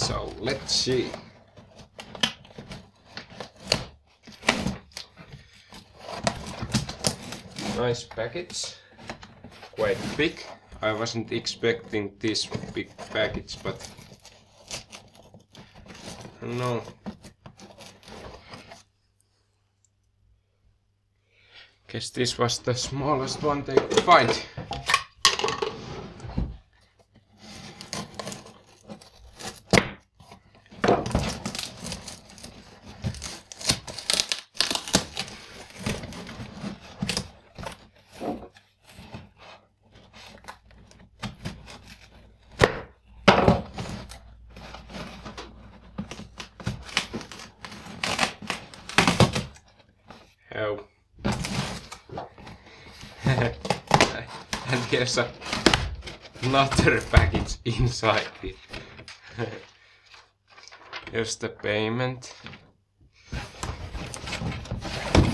So let's see. Nice package, quite big. I wasn't expecting this big package, but no. Guess this was the smallest one they could find. Oh. And here's another package inside it. Here's the payment.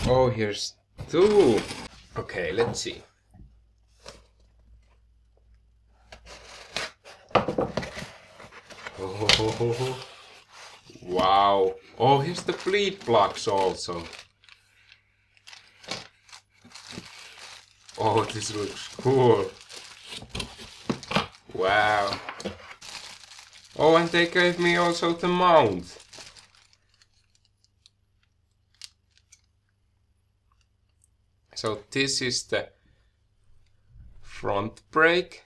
Oh, here's two. Okay, let's see. Oh, wow. Oh, here's the bleed plugs also. Oh, this looks cool. Wow. Oh, and they gave me also the mount. So this is the front brake.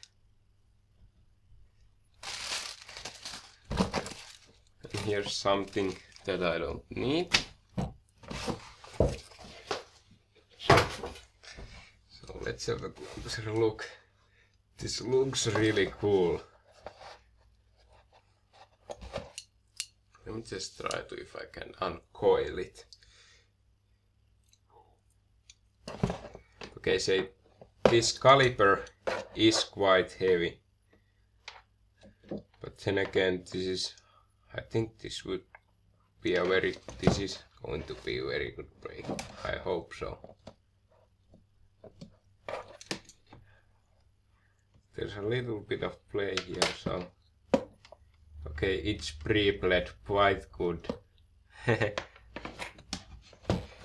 And here's something that I don't need. So let's have a closer look. This looks really cool. Let me just try to if I can uncoil it. Okay, so this caliper is quite heavy. But then again, this is, I think this would be a very, this is going to be a very good brake. I hope so. There's a little bit of play here, so okay, it's pre-bled, quite good.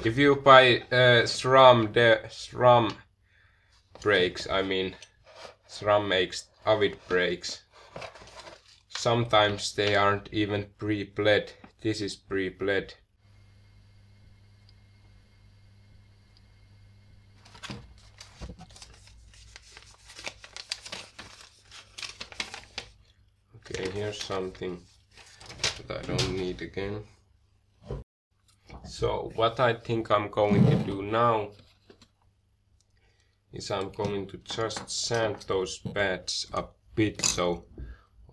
If you buy SRAM brakes, I mean SRAM makes Avid brakes, sometimes they aren't even pre-bled. This is pre-bled. Okay, here's something that I don't need again. So what I think I'm going to do now is I'm going to just sand those pads a bit, so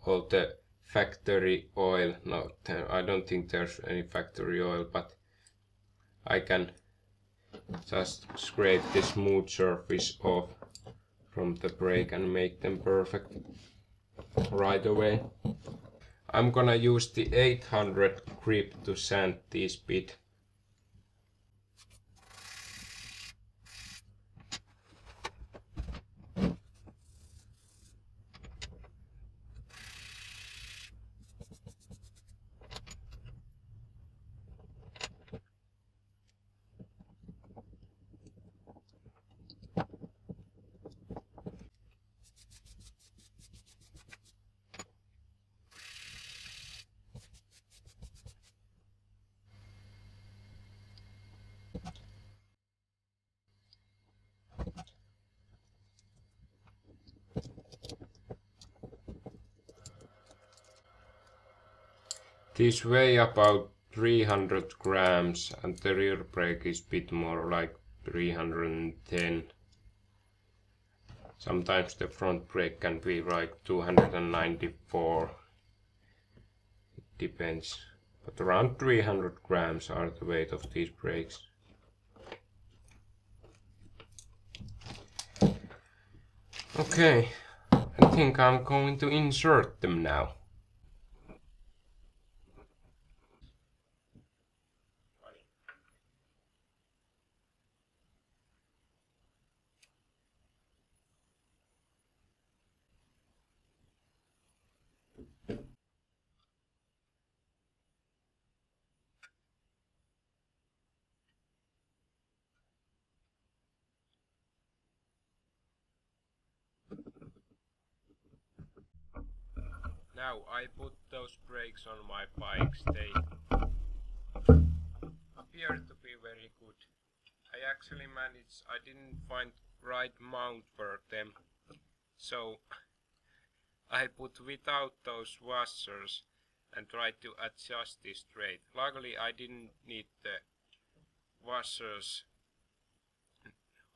all the factory oil, no, I don't think there's any factory oil, but I can just scrape the smooth surface off from the brake and make them perfect right away. I'm gonna use the 800 grip to sand this bit. These weigh about 300 grams and the rear brake is a bit more, like 310. Sometimes the front brake can be like 294. It depends. But around 300 grams are the weight of these brakes. Okay, I think I'm going to insert them now. Now I put those brakes on my bikes. They appear to be very good. I actually managed, I didn't find right mount for them, so I put without those washers and tried to adjust this straight. Luckily I didn't need the washers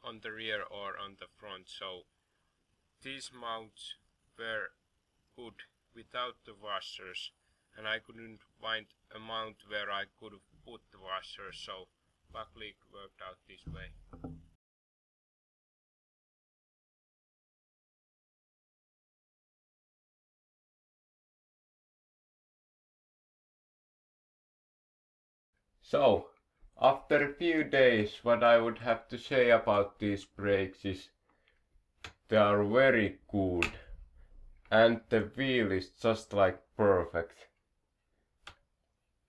on the rear or on the front, so these mounts were good without the washers, and I couldn't find a mount where I could put the washers, so luckily it worked out this way. So, after a few days, what I would have to say about these brakes is they are very good, and the wheel is just like perfect.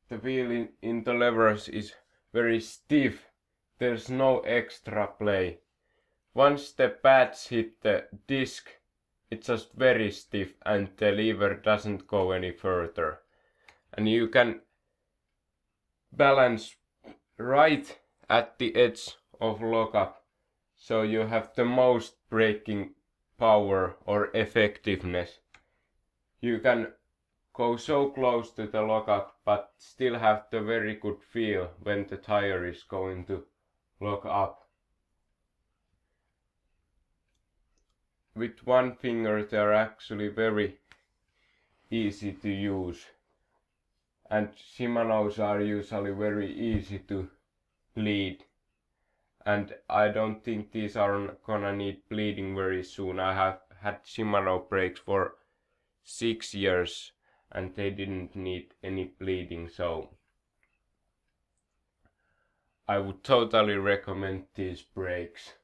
The wheel in the levers is very stiff, there's no extra play. Once the pads hit the disc, it's just very stiff and the lever doesn't go any further. And you can balance right at the edge of lockup, so you have the most braking power or effectiveness. You can go so close to the lockup but still have the very good feel when the tire is going to lock up. With one finger they are actually very easy to use, and Shimanos are usually very easy to bleed, and I don't think these are gonna need bleeding very soon. I have had Shimano brakes for 6 years and they didn't need any bleeding, so I would totally recommend these brakes.